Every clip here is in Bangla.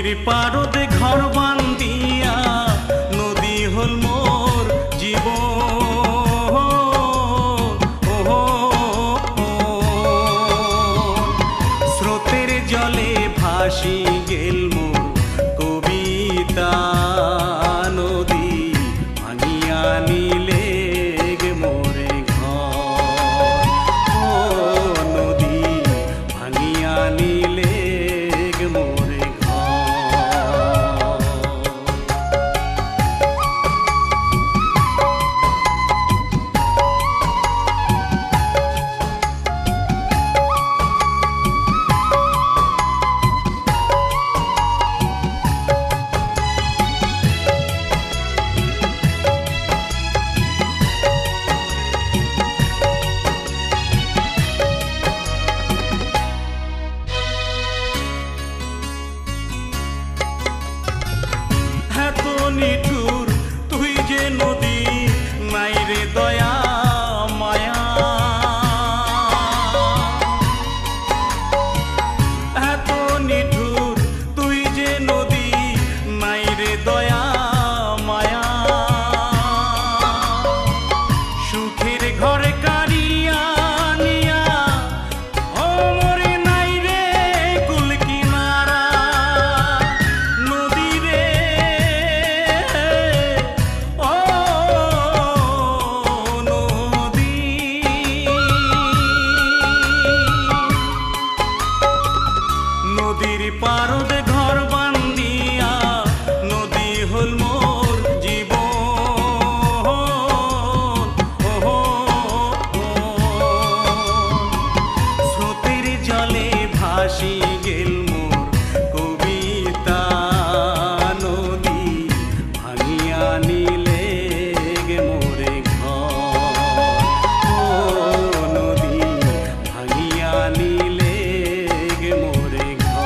নদীর পারদে ঘর বান্ধিয়া নদী হল মোর জীবন। স্রোতের জলে ভাসি গেল মোর কবিতা, নদী ভাঙিয়া নিলে গে মোরে ঘর। নদী ভাঙিয়া নিলে গে মোরে ঘর। এত নিঠুর তুই যে নদী, নাই রে দয়া মায়া। এত নিঠুর তুই যে নদী, নাই রে দয়া মায়া। সুখের ঘরে কারিয়া নিয়া ও মোরে নাই রে কুল কিনারা। নদী রে ও নদী, নদীর পারদে ঘর বান্ধিয়া নদী হল মোর জীবন। স্রোতের জলে ভাসি গেল মোর কবিতা, নদী ভাঙিয়া নিলে গে মোরে ঘর। নদী ভাঙিয়া নিলে গে মোরে ঘর।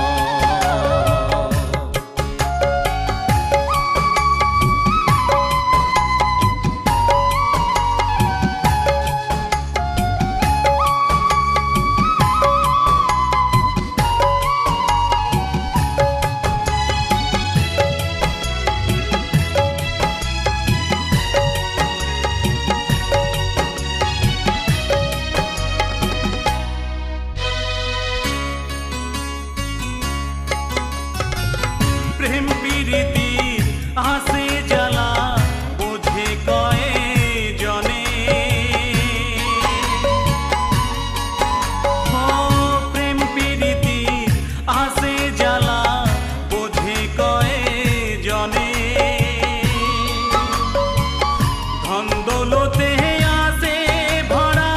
প্রেম প্রীতির আসে জ্বালা বোঝে কয়জনে। ও প্রেম প্রীতির আসে জ্বালা বোঝে কয়জনে। ধন দৌলতে আসে ভরা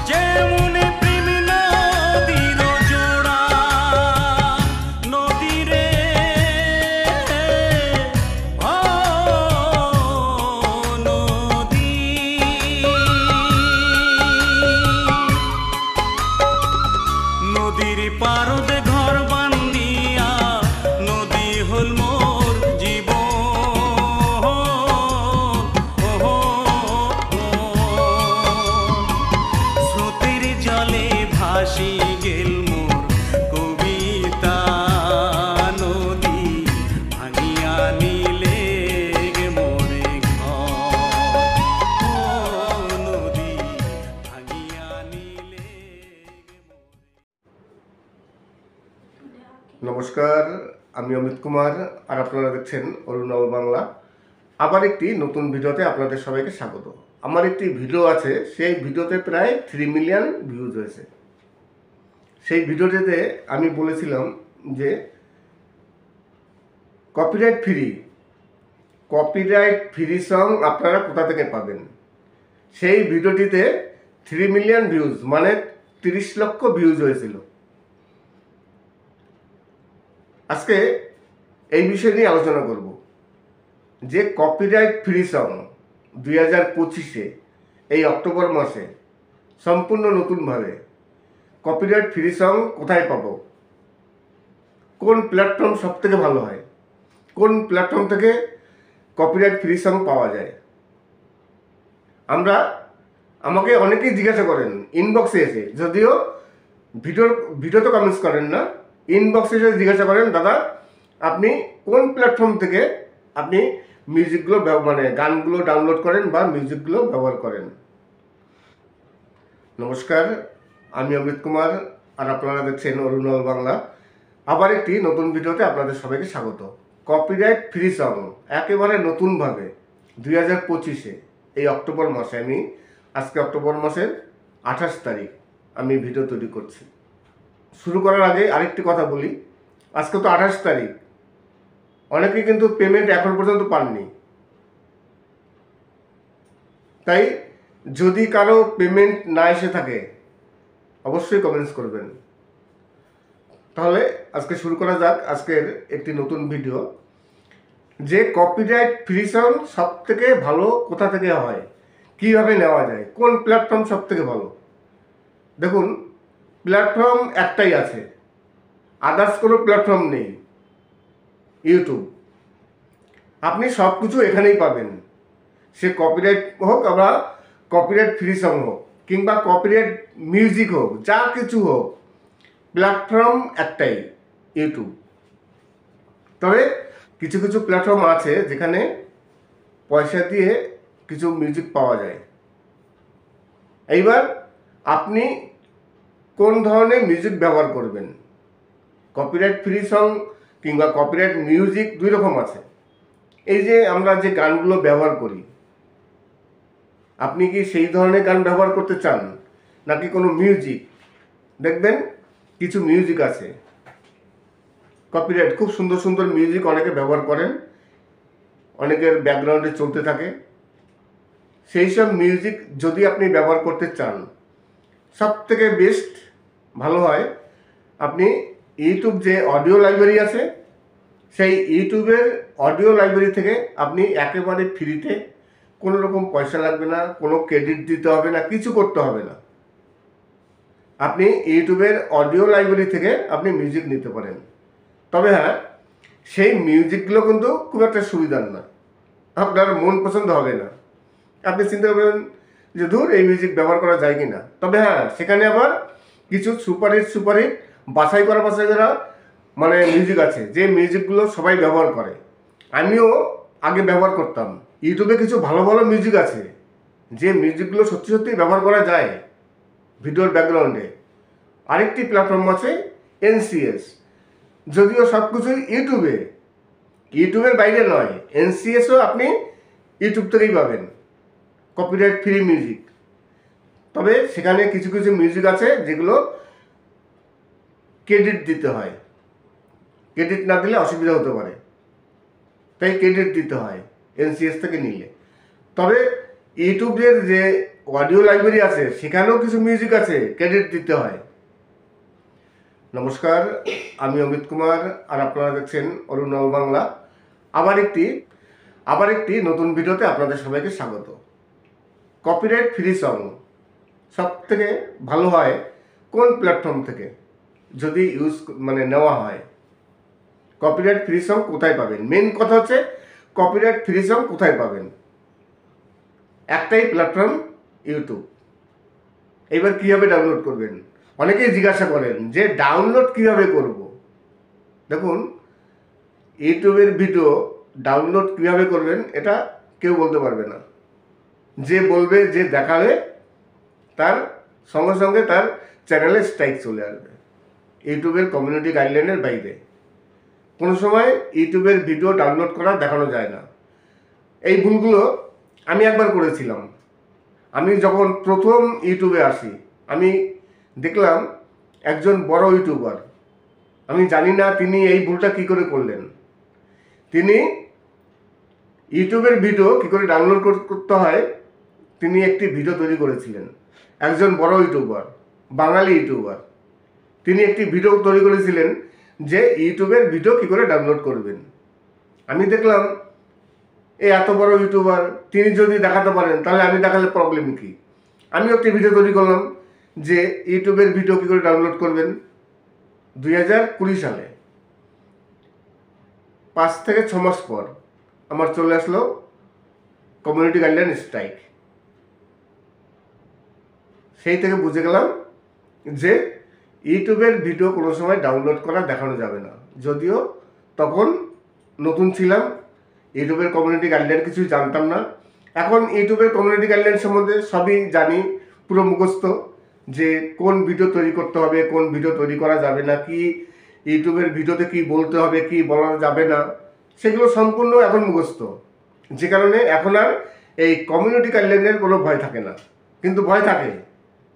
যেমন প্রেম নদীর জোড়া। নদী রে ও নদী, নদীর পারদে ঘর বান্ধিয়া নদী হল মোর জীবন। স্রোতের জলে ভাসি গেল মোর কবিতা, নদী ভাঙিয়া নিলে গে মোরে ঘর। নদী ভাঙিয়া নিলে গে মোরে। নমস্কার, আমি অমিত কুমার আর আপনারা দেখছেন অরুণাল বাংলা। আবার একটি নতুন ভিডিওতে আপনাদের সবাইকে স্বাগত। আমার একটি ভিডিও আছে, সেই ভিডিওতে প্রায় 3 মিলিয়ন ভিউজ হয়েছে। সেই ভিডিওটিতে আমি বলেছিলাম যে কপিরাইট ফ্রি সং আপনারা কোথা থেকে পাবেন। সেই ভিডিওটিতে 3 মিলিয়ন ভিউজ মানে 30 লক্ষ ভিউজ হয়েছিল। আজকে এই বিষয় নিয়ে আলোচনা করব যে কপিরাইট ফ্রি সং 2025-এ এই অক্টোবর মাসে সম্পূর্ণ নতুনভাবে কপিরাইট ফ্রি সং কোথায় পাবো, কোন প্ল্যাটফর্ম সবথেকে ভালো হয়, কোন প্ল্যাটফর্ম থেকে কপিরাইট ফ্রি সং পাওয়া যায়। আমাকে অনেকেই জিজ্ঞাসা করেন ইনবক্সে এসে, যদিও ভিডিওতে কমেন্টস করেন না, ইনবক্সে এসে জিজ্ঞাসা করেন, দাদা আপনি কোন প্ল্যাটফর্ম থেকে আপনি মিউজিকগুলো মানে গানগুলো ডাউনলোড করেন বা মিউজিকগুলো ব্যবহার করেন। নমস্কার, আমি অমিত কুমার, আর আপনারা দেখছেন অরুণাল বাংলা। আবার একটি নতুন ভিডিওতে আপনাদের সবাইকে স্বাগত। কপিরাইট ফ্রি সং একেবারে নতুনভাবে 2025-এ এই অক্টোবর মাসে, আজকে অক্টোবর মাসের 28 তারিখ আমি ভিডিও তৈরি করছি। শুরু করার আগে আরেকটি কথা বলি, আজকে তো 28 তারিখ, অনেকেই কিন্তু পেমেন্ট এখন পর্যন্ত পাননি। তাই যদি কারো পেমেন্ট না এসে থাকে অবশ্যই কমেন্টস করবেন। তাহলে আজকে শুরু করা যাক আজকের একটি নতুন ভিডিও, যে কপিরাইট ফ্রি সাউন্ড সব থেকে ভালো কোথা থেকে হয়, কীভাবে নেওয়া যায়, কোন প্ল্যাটফর্ম সব থেকে ভালো। দেখুন, প্ল্যাটফর্ম একটাই আছে, আদার্স কোনো প্ল্যাটফর্ম নেই, ইউটিউব। আপনি সব কিছু এখানেই পাবেন, সে কপিরাইট হোক বা কপিরাইট ফ্রি সং হোক কিংবা কপিরাইট মিউজিক হোক, যা কিছু হোক, প্ল্যাটফর্ম একটাই, ইউটিউব। তবে কিছু কিছু প্ল্যাটফর্ম আছে যেখানে পয়সা দিয়ে কিছু মিউজিক পাওয়া যায়। এইবার আপনি কোন ধরনের মিউজিক ব্যবহার করবেন, কপিরাইট ফ্রি সং কিংবা কপিরাইট মিউজিক দুই রকম আছে। এই যে আমরা যে গানগুলো ব্যবহার করি, আপনি কি সেই ধরনের গান ব্যবহার করতে চান নাকি কোনো মিউজিক? দেখবেন কিছু মিউজিক আছে কপিরাইট, খুব সুন্দর সুন্দর মিউজিক অনেকে ব্যবহার করেন, অনেকের ব্যাকগ্রাউন্ডে চলতে থাকে। সেই সব মিউজিক যদি আপনি ব্যবহার করতে চান, সব থেকে বেস্ট ভালো হয় আপনি ইউটিউব যে অডিও লাইব্রেরি আছে, সেই ইউটিউবের অডিও লাইব্রেরি থেকে আপনি একেবারে ফ্রিতে, কোনো রকম পয়সা লাগবে না, কোনো ক্রেডিট দিতে হবে না, কিছু করতে হবে না, আপনি ইউটিউবের অডিও লাইব্রেরি থেকে আপনি মিউজিক নিতে পারেন। তবে হ্যাঁ, সেই মিউজিকগুলো কিন্তু খুব একটা সুবিধার না, আপনার মন পছন্দ হবে না, আপনি চিন্তা করবেন যে ধুর, এই মিউজিক ব্যবহার করা যায় কি না। তবে হ্যাঁ, সেখানে আবার কিছু সুপারহিট বাছাই করা মানে মিউজিক আছে, যে মিউজিকগুলো সবাই ব্যবহার করে। আমিও আগে ব্যবহার করতাম। ইউটিউবে কিছু ভালো ভালো মিউজিক আছে, যে মিউজিকগুলো সত্যি সত্যি ব্যবহার করা যায় ভিডিওর ব্যাকগ্রাউন্ডে। আরেকটি প্ল্যাটফর্ম আছে NCS, যদিও সব কিছুই ইউটিউবের বাইরে নয়, NCSও আপনি ইউটিউব থেকেই পাবেন, কপিরাইট ফ্রি মিউজিক। তবে সেখানে কিছু কিছু মিউজিক আছে যেগুলো ক্রেডিট দিতে হয়, ক্রেডিট না দিলে অসুবিধা হতে পারে, তাই ক্রেডিট দিতে হয় NCS থেকে নিলে। তবে ইউটিউবের যে অডিও লাইব্রেরি আছে সেখানেও কিছু মিউজিক আছে ক্রেডিট দিতে হয়। নমস্কার, আমি অমিত কুমার, আর আপনারা দেখছেন অরুণাল বাংলা। আবার একটি নতুন ভিডিওতে আপনাদের সবাইকে স্বাগত। কপিরাইট ফ্রি সং সব থেকে ভালো হয় কোন প্ল্যাটফর্ম থেকে যদি নেওয়া হয়, কপিরাইট ফ্রি সং কোথায় পাবেন? মেন কথা হচ্ছে কপিরাইট ফ্রি সং কোথায় পাবেন, একটাই প্ল্যাটফর্ম, ইউটিউব। এবার কীভাবে ডাউনলোড করবেন? অনেকেই জিজ্ঞাসা করেন যে ডাউনলোড কীভাবে করব। দেখুন, ইউটিউবের ভিডিও ডাউনলোড কীভাবে করবেন এটা কেউ বলতে পারবে না। যে বলবে, যে দেখাবে, তার সঙ্গে সঙ্গে তার চ্যানেলে স্ট্রাইক চলে আসবে, ইউটিউবের কমিউনিটি গাইডলাইনের বাইরে। কোনো সময় ইউটিউবের ভিডিও ডাউনলোড করা দেখানো যায় না। এই ভুলগুলো আমি একবার করেছিলাম। আমি যখন প্রথম ইউটিউবে আসি, আমি দেখলাম একজন বড় ইউটিউবার, আমি জানি না তিনি এই ভুলটা কী করে করলেন। তিনি ইউটিউবের ভিডিও কী করে ডাউনলোড করতে হয়, তিনি একটি ভিডিও তৈরি করেছিলেন। একজন বড় ইউটিউবার, বাঙালি ইউটিউবার, তিনি একটি ভিডিও তৈরি করেছিলেন যে ইউটিউবের ভিডিও কী করে ডাউনলোড করবেন। আমি দেখলাম এত বড় ইউটিউবার, তিনি যদি দেখাতে পারেন তাহলে আমি দেখালে প্রবলেম কী? আমিও একটি ভিডিও তৈরি করলাম যে ইউটিউবের ভিডিও কী করে ডাউনলোড করবেন। 2020 সালে 5 থেকে 6 মাস পর আমার চলে আসলো কমিউনিটি গাইডলাইন স্ট্রাইক। সেই থেকে বুঝে গেলাম যে ইউটিউবের ভিডিও কোনো সময় ডাউনলোড করা দেখানো যাবে না, যদিও তখন নতুন ছিলাম, ইউটিউবের কমিউনিটি গাইডলাইন কিছুই জানতাম না। এখন ইউটিউবের কমিউনিটি গাইডলাইন সম্বন্ধে সবই জানি, পুরো মুখস্থ, যে কোন ভিডিও তৈরি করতে হবে, কোন ভিডিও তৈরি করা যাবে না, কি ইউটিউবের ভিডিওতে কি বলতে হবে, কি বলা যাবে না, সেগুলো সম্পূর্ণ এখন মুখস্থ। যে কারণে এখন আর এই কমিউনিটি গাইডলাইনের কোনো ভয় থাকে না। কিন্তু ভয় থাকে,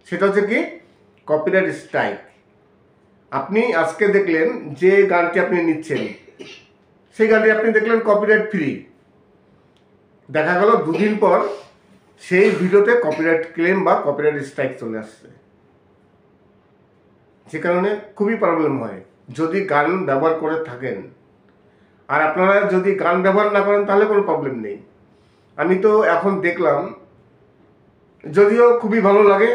সেটা হচ্ছে কি কপিরাইট স্ট্রাইক। আপনি আজকে দেখলেন যে গানটি আপনি নিচ্ছেন, সেই গানটি আপনি দেখলেন কপিরাইট ফ্রি, দেখা গেল 2 দিন পর সেই ভিডিওতে কপিরাইট ক্লেম বা কপিরাইট স্ট্রাইক চলে আসছে। যে কারণে খুবই প্রবলেম হয় যদি গান ব্যবহার করে থাকেন। আর আপনারা যদি গান ব্যবহার না করেন তাহলে কোনো প্রবলেম নেই। আমি তো এখন দেখলাম, যদিও খুবই ভালো লাগে,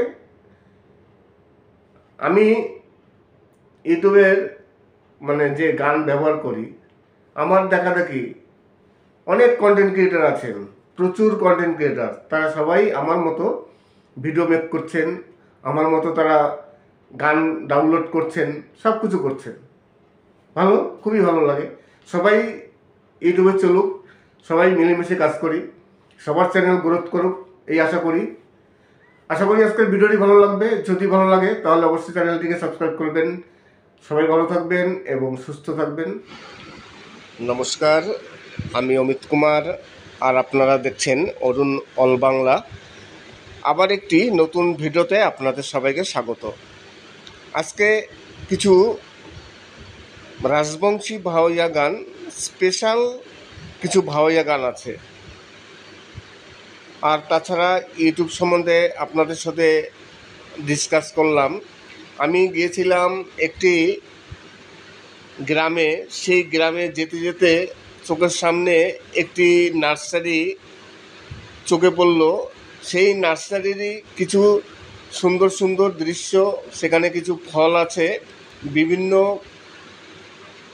আমি ইউটিউবের মানে যে গান ব্যবহার করি, আমার দেখা দেখি অনেক কন্টেন্ট ক্রিয়েটার আছেন, প্রচুর কন্টেন্ট ক্রিয়েটার, তারা সবাই আমার মতো ভিডিও মেক করছেন, আমার মতো তারা গান ডাউনলোড করছেন, সব কিছু করছেন। ভালো, খুবই ভালো লাগে। সবাই ইউটিউবে চলুক, সবাই মিলেমিশে কাজ করি, সবার চ্যানেল গ্রোথ করুক, এই আশা করি। আজকের ভিডিওটি ভালো লাগবে। যদি ভালো লাগে তাহলে অবশ্যই চ্যানেলটিকে সাবস্ক্রাইব করবেন। সবাই ভালো থাকবেন এবং সুস্থ থাকবেন। নমস্কার, আমি অমিত কুমার, আর আপনারা দেখছেন অরুণ অল বাংলা। আবার একটি নতুন ভিডিওতে আপনাদের সবাইকে স্বাগত। আজকে কিছু রাজবংশী ভাওয়াইয়া গান, স্পেশাল কিছু ভাওয়াইয়া গান আছে। আর তাছাড়া ইউটিউব সম্বন্ধে আপনাদের সাথে ডিসকাস করলাম। আমি গিয়েছিলাম একটি গ্রামে, সেই গ্রামে যেতে যেতে চোখের সামনে একটি নার্সারি চোখে পড়ল। সেই নার্সারিরই কিছু সুন্দর সুন্দর দৃশ্য, সেখানে কিছু ফল আছে, বিভিন্ন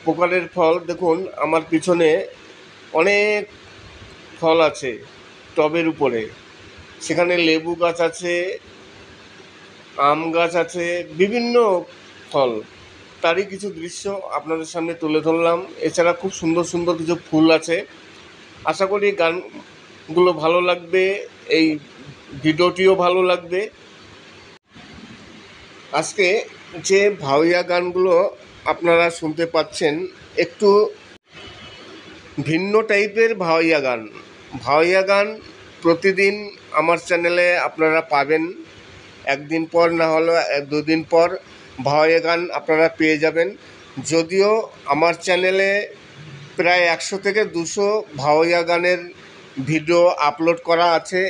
প্রকারের ফল। দেখুন আমার পিছনে অনেক ফল আছে টবের উপরে, সেখানে লেবু গাছ আছে, আম গাছ আছে, বিভিন্ন ফল, তারই কিছু দৃশ্য আপনাদের সামনে তুলে ধরলাম। এছাড়া খুব সুন্দর সুন্দর কিছু ফুল আছে। আশা করি গানগুলো ভালো লাগবে, এই ভিডিওটিও ভালো লাগবে। আজকে যে ভাওয়াইয়া গানগুলো আপনারা শুনতে পাচ্ছেন, একটু ভিন্ন টাইপের ভাওয়াইয়া গান। ভাওয়াইয়া গান প্রতিদিন আমার চ্যানেলে আপনারা পাবেন। একদিন পর না হলে 2 দিন পর ভাওয়াইয়া গান আপনারা পেয়ে যাবেন। যদিও আমার চ্যানেলে প্রায় 100 থেকে 200 ভাওয়াইয়া গানের ভিডিও আপলোড করা আছে।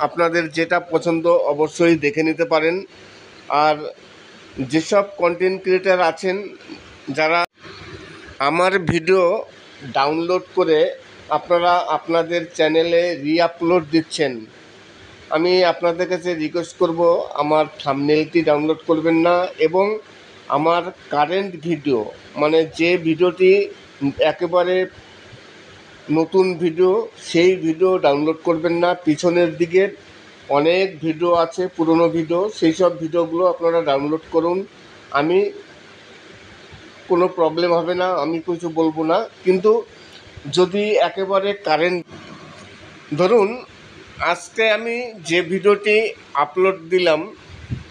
আপনাদের যেটা পছন্দ অবশ্যই দেখে নিতে পারেন। আর যেসব কন্টেন্ট ক্রিয়েটার আছেন যারা আমার ভিডিও ডাউনলোড করে আপনারা আপনাদের চ্যানেলে রিআপলোড দিচ্ছেন, আমি আপনাদের কাছে রিকোয়েস্ট করব, আমার থাম্বনেলটি ডাউনলোড করবেন না এবং আমার কারেন্ট ভিডিও, মানে যে ভিডিওটি একেবারে নতুন ভিডিও, সেই ভিডিও ডাউনলোড করবেন না। পিছনের দিকের অনেক ভিডিও আছে, পুরনো ভিডিও, সেই সব ভিডিওগুলো আপনারা ডাউনলোড করুন। আমি কোনো প্রবলেম হবে না, আমি কিছু বলবো না। কিন্তু যদি একেবারে কারেন্ট, ধরুন আজকে আমি যে ভিডিওটি আপলোড দিলাম,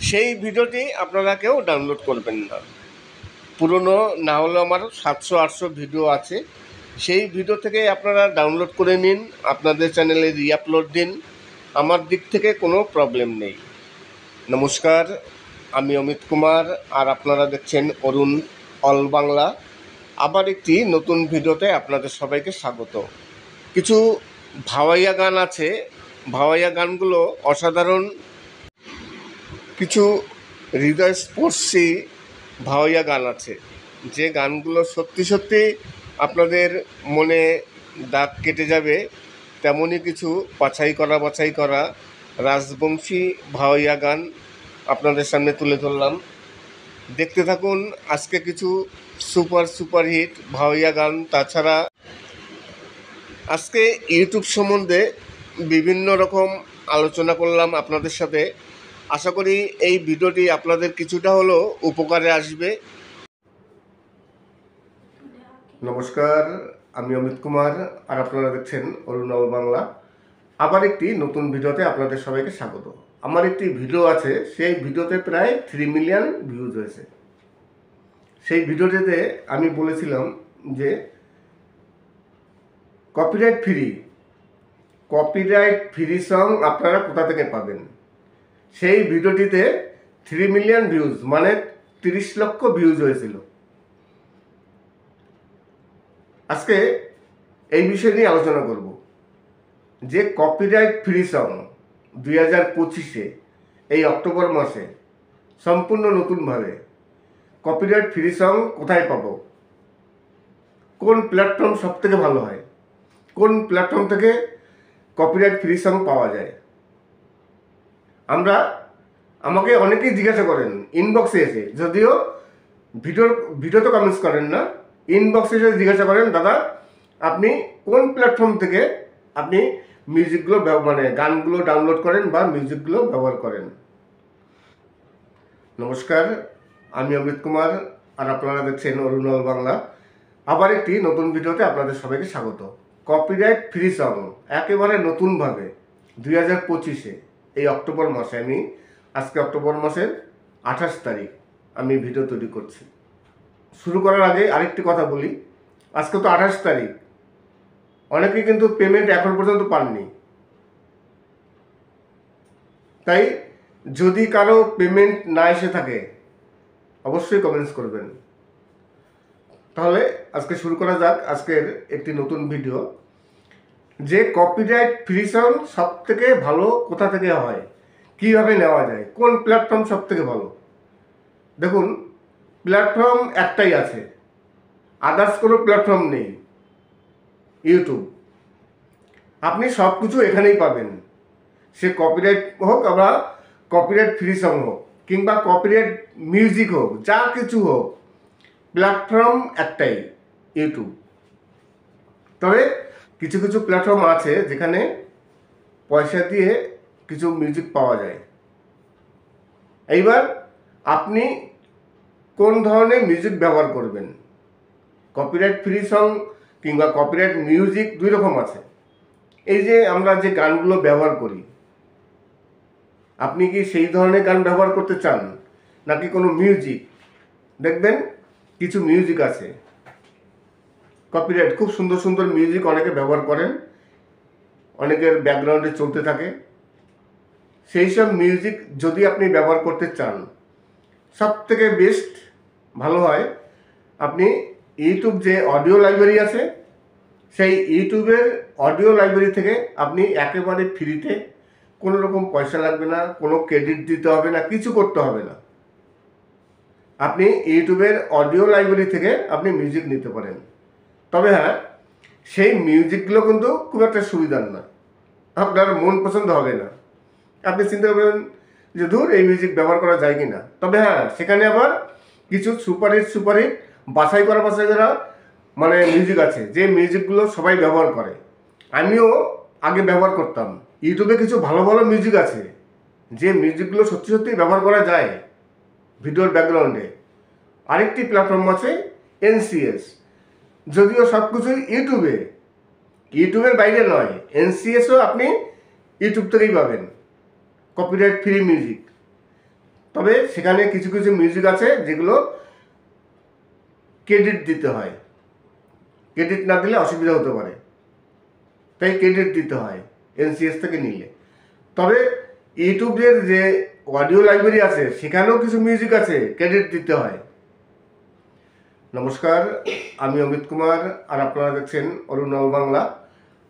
সেই ভিডিওটি আপনারা কেউ ডাউনলোড করবেন না। পুরনো না হলেও আমার 700-800 ভিডিও আছে, সেই ভিডিও থেকে আপনারা ডাউনলোড করে নিন, আপনাদের চ্যানেলে রিআপলোড দিন, আমার দিক থেকে কোনো প্রবলেম নেই। নমস্কার, আমি অমিত কুমার, আর আপনারা দেখছেন অরুণ অল বাংলা। আবার একটি নতুন ভিডিওতে আপনাদের সবাইকে স্বাগত। কিছু ভাওয়াইয়া গান আছে, ভাওয়াইয়া গানগুলো অসাধারণ, কিছু হৃদয়স্পর্শী ভাওয়াইয়া গান আছে, যে গানগুলো সত্যি সত্যি আপনাদের মনে দাগ কেটে যাবে। তেমনই কিছু বাছাই করা রাজবংশী ভাওয়াইয়া গান আপনাদের সামনে তুলে ধরলাম। দেখতে থাকুন আজকে কিছু সুপার হিট ভাওয়াইয়া গান। তাছাড়া আজকে ইউটিউব সম্বন্ধে বিভিন্ন রকম আলোচনা করলাম আপনাদের সাথে। আশা করি এই ভিডিওটি আপনাদের কিছুটা হলেও উপকারে আসবে। নমস্কার, আমি অমিত কুমার আর আপনারা দেখছেন অরুণাব বাংলা। আবার একটি নতুন ভিডিওতে আপনাদের সবাইকে স্বাগত। আমার একটি ভিডিও আছে, সেই ভিডিওতে প্রায় 3 মিলিয়ন ভিউজ হয়েছে। সেই ভিডিওটিতে আমি বলেছিলাম যে কপিরাইট ফ্রি সং আপনারা কোথা থেকে পাবেন। সেই ভিডিওটিতে 3 মিলিয়ন ভিউজ মানে 30 লক্ষ ভিউজ হয়েছিল। আজকে এই বিষয় নিয়ে আলোচনা করব যে কপিরাইট ফ্রি সং 2025-এ এই অক্টোবর মাসে সম্পূর্ণ নতুনভাবে কপিরাইট ফ্রি সং কোথায় পাবো, কোন প্ল্যাটফর্ম সবথেকে ভালো হয়, কোন প্ল্যাটফর্ম থেকে কপিরাইট ফ্রি সং পাওয়া যায়। আমাকে অনেকেই জিজ্ঞাসা করেন ইনবক্সে এসে, যদিও ভিডিওতে কমেন্টস করেন না, ইনবক্সে এসে জিজ্ঞাসা করেন, দাদা আপনি কোন প্ল্যাটফর্ম থেকে আপনি মিউজিকগুলো মানে গানগুলো ডাউনলোড করেন বা মিউজিকগুলো ব্যবহার করেন। নমস্কার, আমি অমিত কুমার আর আপনারা দেখছেন অরুণাব বাংলা। আবার একটি নতুন ভিডিওতে আপনাদের সবাইকে স্বাগত। কপিরাইট ফ্রি সং একেবারে নতুনভাবে 2025-এ এই অক্টোবর মাসে, আজকে অক্টোবর মাসের 28 তারিখ আমি ভিডিও তৈরি করছি। শুরু করার আগে আরেকটি কথা বলি, আজকে তো 28 তারিখ, অনেকে কিন্তু পেমেন্ট এখন পর্যন্ত পাননি। তাই যদি কারো পেমেন্ট না এসে থাকে অবশ্যই কমেন্টস করবেন। তাহলে আজকে শুরু করা যাক আজকের একটি নতুন ভিডিও, যে কপিরাইট ফ্রি সং সব থেকে ভালো কোথা থেকে হয়, কীভাবে নেওয়া যায়, কোন প্ল্যাটফর্ম সব থেকে ভালো। দেখুন, প্ল্যাটফর্ম একটাই আছে, আদার্স কোনো প্ল্যাটফর্ম নেই, ইউটিউব। আপনি সব কিছু এখানেই পাবেন, সে কপিরাইট হোক বা কপিরাইট ফ্রি সং হোক কিংবা কপিরাইট মিউজিক হোক, যা কিছু হোক, প্ল্যাটফর্ম একটাই, ইউটিউব। তবে কিছু কিছু প্ল্যাটফর্ম আছে যেখানে পয়সা দিয়ে কিছু মিউজিক পাওয়া যায়। এইবার আপনি কোন ধরনের মিউজিক ব্যবহার করবেন। কপিরাইট ফ্রি সং কিংবা কপিরাইট মিউজিক দুই রকম আছে। এই যে আমরা যে গানগুলো ব্যবহার করি, আপনি কি সেই ধরনের গান ব্যবহার করতে চান নাকি কোনো মিউজিক? দেখবেন কিছু মিউজিক আছে কপিরাইট, খুব সুন্দর সুন্দর মিউজিক অনেকে ব্যবহার করেন, অনেকের ব্যাকগ্রাউন্ডে চলতে থাকে। সেই সব মিউজিক যদি আপনি ব্যবহার করতে চান, সব থেকে বেস্ট ভালো হয় আপনি ইউটিউব যে অডিও লাইব্রেরি আছে, সেই ইউটিউবের অডিও লাইব্রেরি থেকে আপনি একেবারে ফ্রিতে, কোনো রকম পয়সা লাগবে না, কোনো ক্রেডিট দিতে হবে না, কিছু করতে হবে না। আপনি ইউটিউবের অডিও লাইব্রেরি থেকে আপনি মিউজিক নিতে পারেন। তবে হ্যাঁ, সেই মিউজিকগুলো কিন্তু খুব একটা সুবিধার না, আপনার মন পছন্দ হবে না। আপনি চিন্তা করবেন যে ধুর, এই মিউজিক ব্যবহার করা যায় কি না। তবে হ্যাঁ, সেখানে আবার কিছু সুপারহিট বাছাই করা মানে মিউজিক আছে, যে মিউজিকগুলো সবাই ব্যবহার করে। আমিও আগে ব্যবহার করতাম। ইউটিউবে কিছু ভালো ভালো মিউজিক আছে, যে মিউজিকগুলো সত্যি সত্যি ব্যবহার করা যায় ভিডিওর ব্যাকগ্রাউন্ডে। আরেকটি প্ল্যাটফর্ম আছে NCS, যদিও সব কিছুই ইউটিউবের বাইরে নয়, NCSও আপনি ইউটিউব থেকেই পাবেন কপিরাইট ফ্রি মিউজিক। তবে সেখানে কিছু কিছু মিউজিক আছে যেগুলো ক্রেডিট দিতে হয়, ক্রেডিট না দিলে অসুবিধা হতে পারে, তাই ক্রেডিট দিতে হয় NCS থেকে নিলে। তবে ইউটিউবের যে অডিও লাইব্রেরি আছে সেখানেও কিছু মিউজিক আছে ক্রেডিট দিতে হয়। নমস্কার, আমি অমিত কুমার আর আপনারা দেখছেন অরুণাব বাংলা।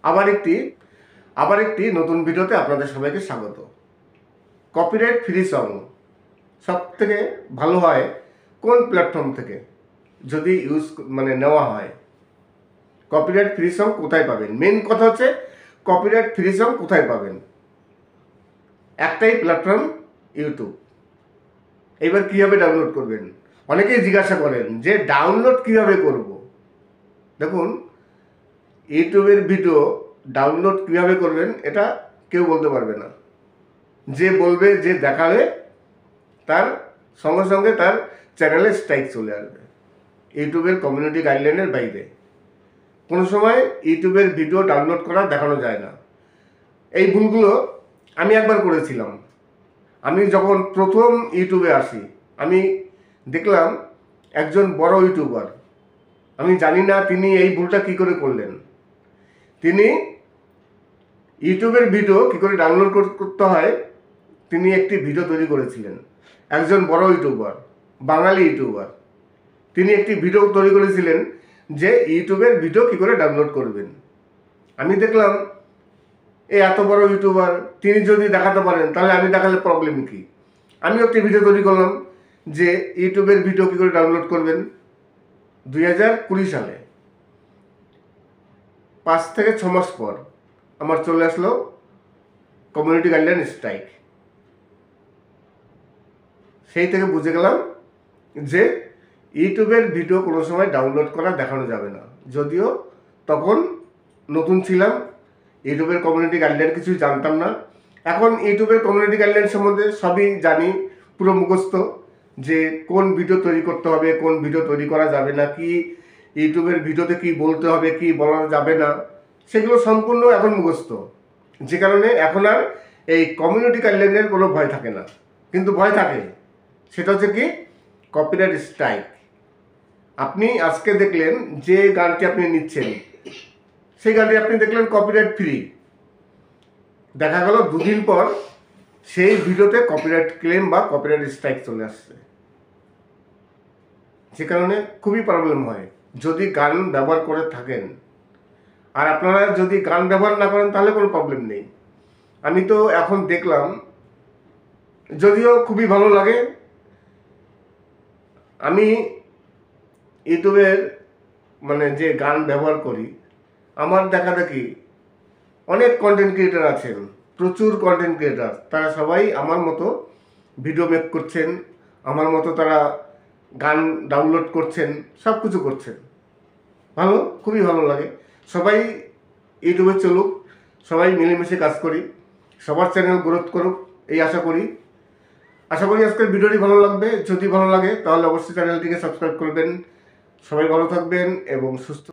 আবার একটি নতুন ভিডিওতে আপনাদের সবাইকে স্বাগত। কপিরাইট ফ্রি সং সব থেকে ভালো হয় কোন প্ল্যাটফর্ম থেকে যদি নেওয়া হয়। কপিরাইট ফ্রি সং কোথায় পাবেন, মেন কথা হচ্ছে কপিরাইট ফ্রি সং কোথায় পাবেন। একটাই প্ল্যাটফর্ম, ইউটিউব। এবার কীভাবে ডাউনলোড করবেন, অনেকেই জিজ্ঞাসা করেন যে ডাউনলোড কীভাবে করব। দেখুন, ইউটিউবের ভিডিও ডাউনলোড কীভাবে করবেন এটা কেউ বলতে পারবে না। যে বলবে, যে দেখাবে, তার সঙ্গে সঙ্গে তার চ্যানেলে স্ট্রাইক চলে আসবে, ইউটিউবের কমিউনিটি গাইডলাইনের বাইরে। কোনো সময় ইউটিউবের ভিডিও ডাউনলোড করা দেখানো যায় না। এই ভুলগুলো আমি একবার করেছিলাম। আমি যখন প্রথম ইউটিউবে আসি, আমি দেখলাম একজন বড় ইউটিউবার, আমি জানি না তিনি এই ভুলটা কী করে করলেন। তিনি ইউটিউবের ভিডিও কী করে ডাউনলোড করতে হয় তিনি একটি ভিডিও তৈরি করেছিলেন। একজন বড় ইউটিউবার, বাঙালি ইউটিউবার, তিনি একটি ভিডিও তৈরি করেছিলেন যে ইউটিউবের ভিডিও কী করে ডাউনলোড করবেন। আমি দেখলাম এত বড় ইউটিউবার, তিনি যদি দেখাতে পারেন তাহলে আমি দেখালে প্রবলেম কী। আমি একটি ভিডিও তৈরি করলাম যে ইউটিউবের ভিডিও কী করে ডাউনলোড করবেন। 2020 সালে 5 থেকে 6 মাস পর আমার চলে আসলো কমিউনিটি গাইডলাইন স্ট্রাইক। সেই থেকে বুঝে গেলাম যে ইউটিউবের ভিডিও কোনো সময় ডাউনলোড করা দেখানো যাবে না। যদিও তখন নতুন ছিলাম, ইউটিউবের কমিউনিটি গাইডলাইন কিছুই জানতাম না। এখন ইউটিউবের কমিউনিটি গাইডলাইন সম্বন্ধে সবই জানি, পুরো মুখস্থ, যে কোন ভিডিও তৈরি করতে হবে, কোন ভিডিও তৈরি করা যাবে না, কি ইউটিউবের ভিডিওতে কি বলতে হবে, কি বলা যাবে না, সেগুলো সম্পূর্ণ এখন মুখস্থ। যে কারণে এখন আর এই কমিউনিটি গাইডলাইনের কোনো ভয় থাকে না। কিন্তু ভয় থাকে, সেটা হচ্ছে কি কপিরাইট স্ট্রাইক। আপনি আজকে দেখলেন যে গানটি আপনি নিচ্ছেন, সেই গানটি আপনি দেখলেন কপিরাইট ফ্রি, দেখা গেল 2 দিন পর সেই ভিডিওতে কপিরাইট ক্লেম বা কপিরাইট স্ট্রাইক চলে আসছে। যে কারণে খুবই প্রবলেম হয় যদি গান ব্যবহার করে থাকেন। আর আপনারা যদি গান ব্যবহার না করেন তাহলে কোনো প্রবলেম নেই। আমি তো এখন দেখলাম, যদিও খুবই ভালো লাগে, আমি ইউটিউবের যে গান ব্যবহার করি, আমার দেখা দেখি অনেক কন্টেন্ট ক্রিয়েটার আছেন, প্রচুর কন্টেন্ট ক্রিয়েটার, তারা সবাই আমার মতো ভিডিও মেক করছেন, আমার মতো তারা গান ডাউনলোড করছেন, সব কিছু করছেন। ভালো, খুবই ভালো লাগে। সবাই ইউটিউবে চলুক, সবাই মিলেমিশে কাজ করি, সবার চ্যানেল গ্রোথ করুক, এই আশা করি। আজকের ভিডিওটি ভালো লাগবে। যদি ভালো লাগে তাহলে অবশ্যই চ্যানেলটিকে সাবস্ক্রাইব করবেন। সবাই ভালো থাকবেন এবং সুস্থ।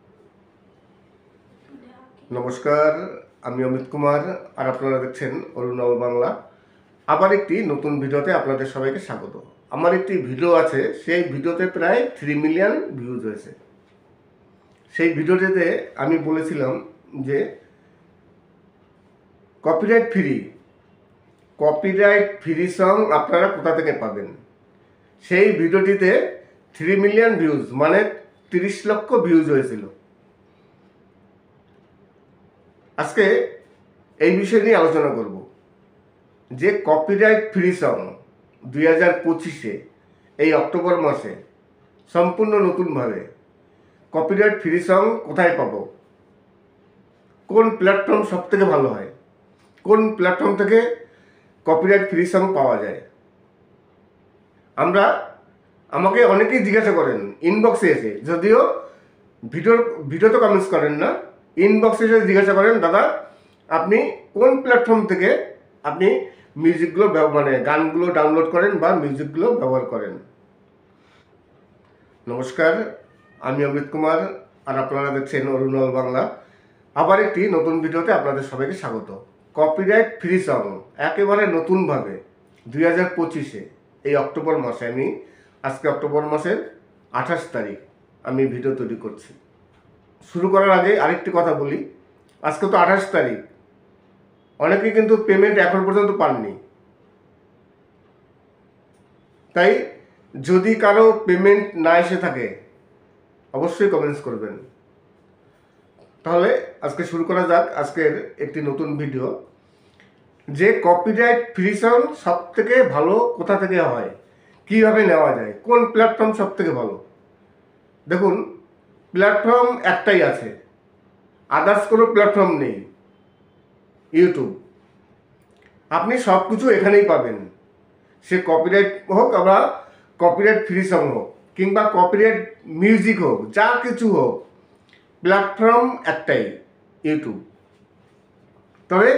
নমস্কার, আমি অমিত কুমার, আর আপনারা দেখছেন অরুণাল বাংলা। আবার একটি নতুন ভিডিওতে আপনাদের সবাইকে স্বাগত। আমার একটি ভিডিও আছে, সেই ভিডিওতে প্রায় 3 মিলিয়ন ভিউজ হয়েছে। সেই ভিডিওটিতে আমি বলেছিলাম যে কপিরাইট ফ্রি সং আপনারা কোথা থেকে পাবেন। সেই ভিডিওটিতে 3 মিলিয়ন ভিউজ, মানে 30 লক্ষ ভিউজ হয়েছিল। আজকে এই বিষয় নিয়ে আলোচনা করব যে কপিরাইট ফ্রি সং 2025-এ এই অক্টোবর মাসে সম্পূর্ণ নতুনভাবে কপিরাইট ফ্রি সং কোথায় পাবো, কোন প্ল্যাটফর্ম সব থেকে ভালো হয়, কোন প্ল্যাটফর্ম থেকে কপিরাইট ফ্রি সং পাওয়া যায়। আমাকে অনেকেই জিজ্ঞাসা করেন ইনবক্সে এসে, যদিও ভিডিওতে কমেন্টস করেন না, ইনবক্সে এসে জিজ্ঞাসা করেন, দাদা আপনি কোন প্ল্যাটফর্ম থেকে আপনি মিউজিকগুলো গানগুলো ডাউনলোড করেন বা মিউজিকগুলো ব্যবহার করেন। নমস্কার, আমি অমিত কুমার, আর আপনারা দেখছেন অরুণাল বাংলা। আবার একটি নতুন ভিডিওতে আপনাদের সবাইকে স্বাগত। কপিরাইট ফ্রি সং একেবারে নতুনভাবে 2025-এ এই অক্টোবর মাসে, আজকে অক্টোবর মাসের 28 তারিখ আমি ভিডিও তৈরি করছি। শুরু করার আগে আরেকটি কথা বলি, আজকে তো 28 তারিখ, অনেকে কিন্তু পেমেন্ট এখন পর্যন্ত পাননি। তাই যদি কারো পেমেন্ট না এসে থাকে অবশ্যই কমেন্টস করবেন। তাহলে আজকে শুরু করা যাক আজকের একটি নতুন ভিডিও, যে কপিরাইট ফ্রি সং সব থেকে ভালো কোথা থেকে হয়, কীভাবে নেওয়া যায়, কোন প্ল্যাটফর্ম সব থেকে ভালো। দেখুন, প্ল্যাটফর্ম একটাই আছে, আদার্স কোনো প্ল্যাটফর্ম নেই, ইউটিউব। আপনি সব কিছু এখানেই পাবেন, সে কপিরাইট হোক বা কপিরাইট ফ্রি সং হোক কিংবা কপিরাইট মিউজিক হোক, যা কিছু হোক, প্ল্যাটফর্ম একটাই, ইউটিউব। তবে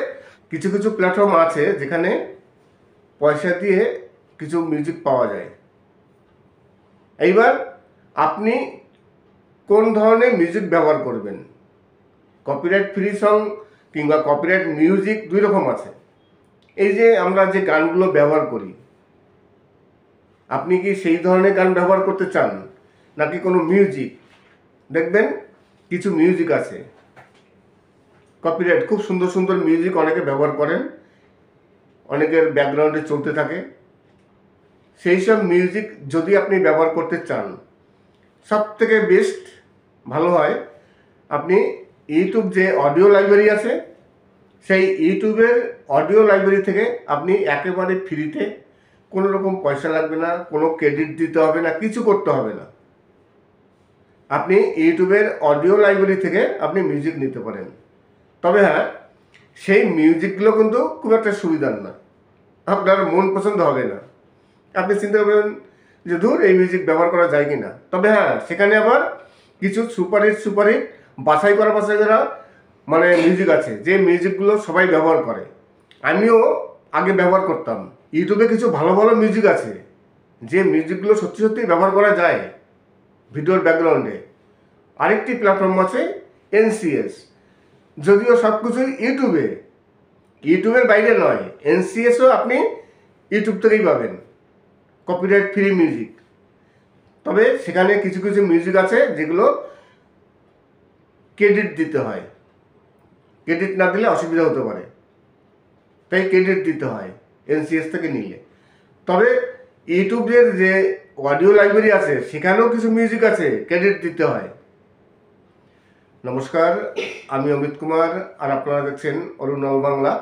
কিছু কিছু প্ল্যাটফর্ম আছে যেখানে পয়সা দিয়ে কিছু মিউজিক পাওয়া যায়। এইবার আপনি কোন ধরনের মিউজিক ব্যবহার করবেন কপিরাইট ফ্রি সং কিংবা কপিরাইট মিউজিক দুই রকম আছে। এই যে আমরা যে গানগুলো ব্যবহার করি, আপনি কি সেই ধরনের গান ব্যবহার করতে চান নাকি কোনো মিউজিক? দেখবেন কিছু মিউজিক আছে কপিরাইট, খুব সুন্দর সুন্দর মিউজিক অনেকে ব্যবহার করেন, অনেকের ব্যাকগ্রাউন্ডে চলতে থাকে। সেই সব মিউজিক যদি আপনি ব্যবহার করতে চান, সব থেকে বেস্ট ভালো হয় আপনি ইউটিউব যে অডিও লাইব্রেরি আছে, সেই ইউটিউবের অডিও লাইব্রেরি থেকে আপনি একেবারে ফ্রিতে, কোনো রকম পয়সা লাগবে না, কোনো ক্রেডিট দিতে হবে না, কিছু করতে হবে না। আপনি ইউটিউবের অডিও লাইব্রেরি থেকে আপনি মিউজিক নিতে পারেন। তবে হ্যাঁ, সেই মিউজিকগুলো কিন্তু খুব একটা সুবিধার না, আপনার মন পছন্দ হবে না। আপনি চিন্তা করবেন যে ধুর, এই মিউজিক ব্যবহার করা যায় কি না। তবে হ্যাঁ, সেখানে আবার কিছু সুপারহিট বাছাই করা মানে মিউজিক আছে, যে মিউজিকগুলো সবাই ব্যবহার করে। আমিও আগে ব্যবহার করতাম। ইউটিউবে কিছু ভালো ভালো মিউজিক আছে, যে মিউজিকগুলো সত্যি সত্যি ব্যবহার করা যায় ভিডিওর ব্যাকগ্রাউন্ডে। আরেকটি প্ল্যাটফর্ম আছে NCS, যদিও সব কিছুই ইউটিউবের বাইরে নয়। NCSও আপনি ইউটিউব থেকেই পাবেন, কপিরাইট ফ্রি মিউজিক। তবে সেখানে কিছু কিছু মিউজিক আছে যেগুলো ক্রেডিট দিতে হয়, ক্রেডিট না দিলে অসুবিধা হতে পারে, তাই ক্রেডিট দিতে হয় NCS থেকে নিলে। তবে ইউটিউবের যে অডিও লাইব্রেরি আছে সেখানেও কিছু মিউজিক আছে ক্রেডিট দিতে হয়। নমস্কার, আমি অমিত কুমার, আর আপনারা দেখছেন অরুণাল বাংলা।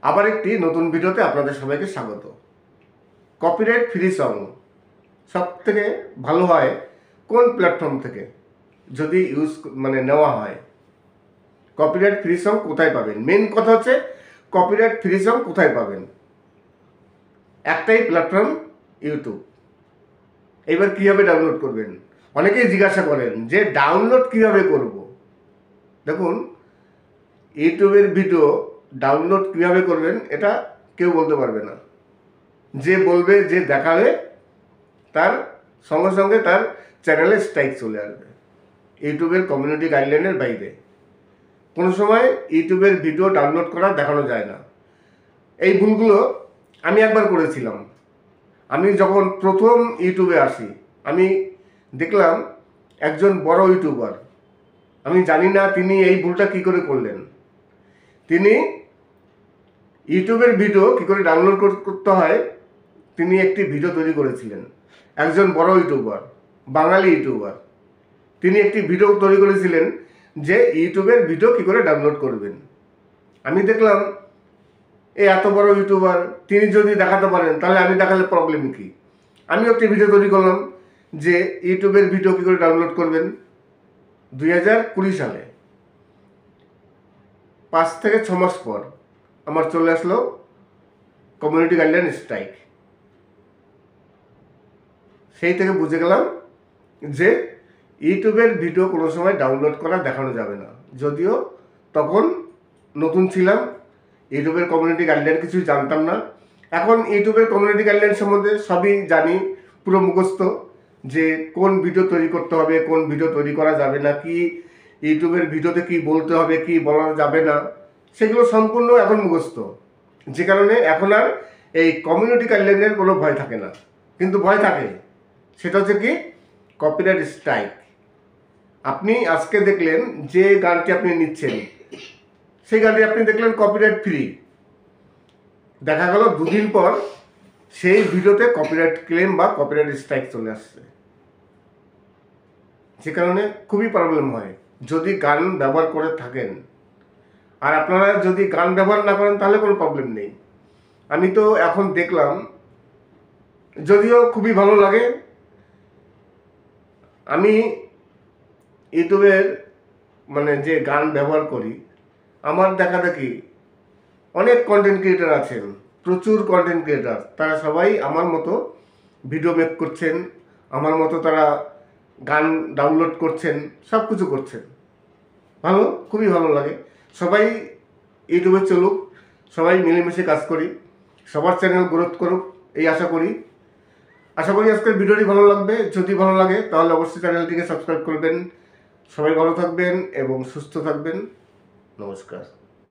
আবার একটি নতুন ভিডিওতে আপনাদের সবাইকে স্বাগত। কপিরাইট ফ্রি সং সব থেকে ভালো হয় কোন প্ল্যাটফর্ম থেকে যদি নেওয়া হয়? কপিরাইট ফ্রি সং কোথায় পাবেন? মেন কথা হচ্ছে কপিরাইট ফ্রি সং কোথায় পাবেন? একটাই প্ল্যাটফর্ম, ইউটিউব। এবার কীভাবে ডাউনলোড করবেন? অনেকেই জিজ্ঞাসা করেন যে ডাউনলোড কীভাবে করব। দেখুন, ইউটিউবের ভিডিও ডাউনলোড কীভাবে করবেন এটা কেউ বলতে পারবে না। যে বলবে, যে দেখাবে, তার সঙ্গে সঙ্গে তার চ্যানেলে স্ট্রাইক চলে আসবে, ইউটিউবের কমিউনিটি গাইডলাইনের বাইরে। কোনো সময় ইউটিউবের ভিডিও ডাউনলোড করা দেখানো যায় না। এই ভুলগুলো আমি একবার করেছিলাম। আমি যখন প্রথম ইউটিউবে আসি, আমি দেখলাম একজন বড় ইউটিউবার, আমি জানি না তিনি এই ভুলটা কী করে করলেন। তিনি ইউটিউবের ভিডিও কী করে ডাউনলোড করতে হয়, তিনি একটি ভিডিও তৈরি করেছিলেন। একজন বড় ইউটিউবার, বাঙালি ইউটিউবার, তিনি একটি ভিডিও তৈরি করেছিলেন যে ইউটিউবের ভিডিও কী করে ডাউনলোড করবেন। আমি দেখলাম এত বড় ইউটিউবার, তিনি যদি দেখাতে পারেন তাহলে আমি দেখালে প্রবলেম কী? আমি একটি ভিডিও তৈরি করলাম যে ইউটিউবের ভিডিও কী করে ডাউনলোড করবেন। 2020 সালে 5 থেকে 6 মাস পর আমার চলে আসলো কমিউনিটি গাইডলাইন স্ট্রাইক। সেই থেকে বুঝে গেলাম যে ইউটিউবের ভিডিও কোনো সময় ডাউনলোড করা দেখানো যাবে না। যদিও তখন নতুন ছিলাম, ইউটিউবের কমিউনিটি গাইডলাইন কিছুই জানতাম না। এখন ইউটিউবের কমিউনিটি গাইডলাইন সম্বন্ধে সবই জানি, পুরো মুখস্থ, যে কোন ভিডিও তৈরি করতে হবে, কোন ভিডিও তৈরি করা যাবে না, কি ইউটিউবের ভিডিওতে কি বলতে হবে, কি বলা যাবে না, সেগুলো সম্পূর্ণ এখন মুখস্থ। যে কারণে এখন আর এই কমিউনিটি গাইডলাইনের কোনো ভয় থাকে না। কিন্তু ভয় থাকে, সেটা হচ্ছে কি কপিরাইট স্ট্রাইক। আপনি আজকে দেখলেন যে গানটি আপনি নিচ্ছেন, সেই গানটি আপনি দেখলেন কপিরাইট ফ্রি, দেখা গেল 2 দিন পর সেই ভিডিওতে কপিরাইট ক্লেম বা কপিরাইট স্ট্রাইক চলে আসছে। যে কারণে খুবই প্রবলেম হয় যদি গান ব্যবহার করে থাকেন। আর আপনারা যদি গান ব্যবহার না করেন তাহলে কোনো প্রবলেম নেই। আমি তো এখন দেখলাম, যদিও খুবই ভালো লাগে, আমি ইউটিউবের যে গান ব্যবহার করি, আমার দেখা দেখি অনেক কন্টেন্ট ক্রিয়েটার আছেন, প্রচুর কন্টেন্ট ক্রিয়েটার, তারা সবাই আমার মতো ভিডিও মেক করছেন, আমার মতো তারা গান ডাউনলোড করছেন, সব কিছু করছেন। ভালো, খুবই ভালো লাগে। সবাই ইউটিউবে চলুক, সবাই মিলেমিশে কাজ করি, সবার চ্যানেল গ্রোথ করুক, এই আশা করি আজকের ভিডিওটি ভালো লাগবে। যদি ভালো লাগে তাহলে অবশ্যই চ্যানেলটিকে সাবস্ক্রাইব করবেন, সবাই ভালো থাকবেন এবং সুস্থ থাকবেন। নমস্কার।